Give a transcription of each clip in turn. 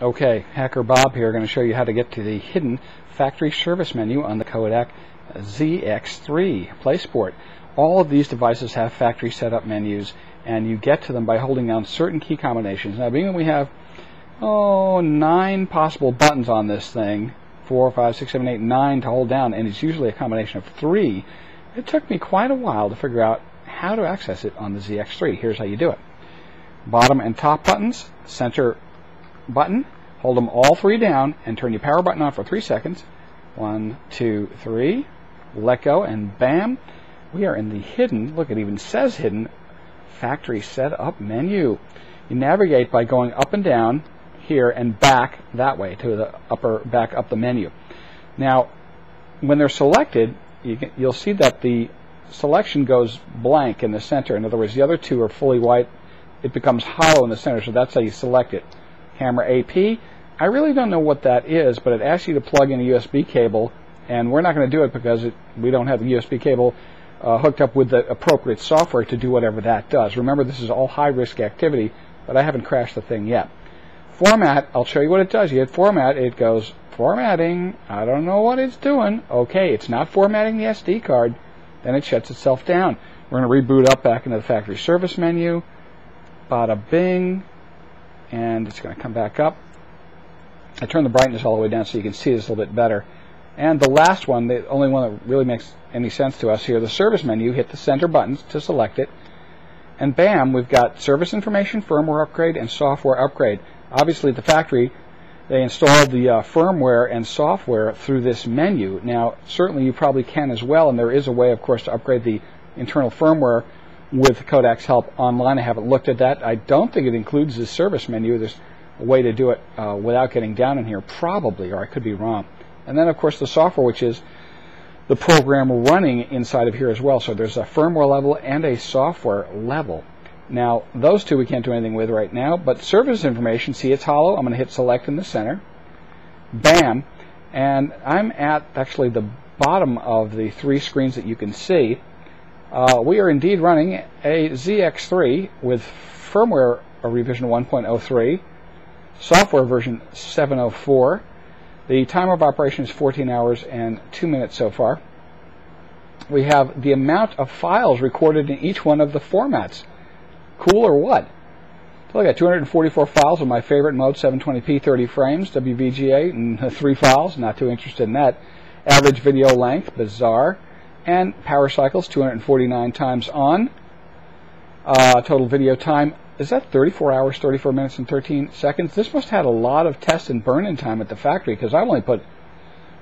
Okay, Hacker Bob here, going to show you how to get to the hidden factory service menu on the Kodak ZX3 Playsport. All of these devices have factory setup menus, and you get to them by holding down certain key combinations. Now, being that we have 9 possible buttons on this thing, 4, 5, 6, 7, 8, 9 to hold down, and it's usually a combination of 3, it took me quite a while to figure out how to access it on the ZX3. Here's how you do it. Bottom and top buttons, center button, hold them all 3 down and turn your power button on for 3 seconds. 1, 2, 3, let go, and bam, we are in the hidden, look, it even says hidden, factory setup menu. You navigate by going up and down here and back that way to the back up the menu. Now, when they're selected, you'll see that the selection goes blank in the center. In other words, the other 2 are fully white. It becomes hollow in the center, so that's how you select it. Camera AP, I really don't know what that is, but it asks you to plug in a USB cable, and we're not going to do it because we don't have the USB cable hooked up with the appropriate software to do whatever that does. Remember, this is all high-risk activity, but I haven't crashed the thing yet. Format, I'll show you what it does. You hit format, it goes, formatting, I don't know what it's doing. Okay, it's not formatting the SD card. Then it shuts itself down. We're going to reboot up back into the factory service menu. Bada bing. And it's going to come back up. I turn the brightness all the way down so you can see this a little bit better. And the last one, the only one that really makes any sense to us here, the service menu, hit the center buttons to select it. And bam, we've got service information, firmware upgrade, and software upgrade. Obviously, at the factory, they installed the firmware and software through this menu. Now, certainly you probably can as well, and there is a way, of course, to upgrade the internal firmware with Kodak's help online. I haven't looked at that. I don't think it includes the service menu. There's a way to do it without getting down in here, probably, or I could be wrong. And then, of course, the software, which is the program running inside of here as well. So there's a firmware level and a software level. Now, those 2 we can't do anything with right now, but service information, see it's hollow. I'm going to hit select in the center. Bam. And I'm at actually the bottom of the 3 screens that you can see. We are indeed running a ZX3 with firmware revision 1.03, software version 704. The time of operation is 14 hours and 2 minutes so far. We have the amount of files recorded in each one of the formats. Cool or what? So I got 244 files of my favorite mode, 720p, 30 frames, WVGA, and 3 files. Not too interested in that. Average video length, bizarre. And power cycles, 249 times on. Total video time, is that 34 hours, 34 minutes, and 13 seconds? This must have had a lot of test and burn-in time at the factory, because I've only put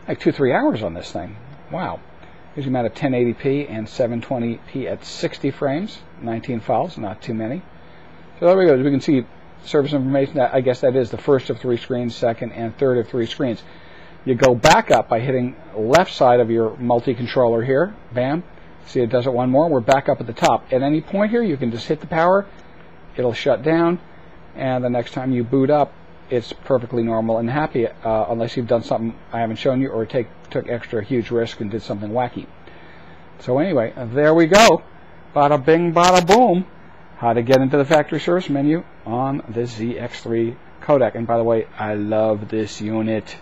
like 2-3 hours on this thing. Wow. Here's the amount of 1080p and 720p at 60 frames. 19 files, not too many. So there we go. We can see service information. I guess that is the first of 3 screens, second and third of 3 screens. You go back up by hitting left side of your multi-controller here. Bam. See, it does it one more. We're back up at the top. At any point here, you can just hit the power. It'll shut down. And the next time you boot up, it's perfectly normal and happy, unless you've done something I haven't shown you or took extra huge risk and did something wacky. So anyway, there we go. Bada bing, bada boom. How to get into the factory service menu on the ZX3 Kodak. And by the way, I love this unit.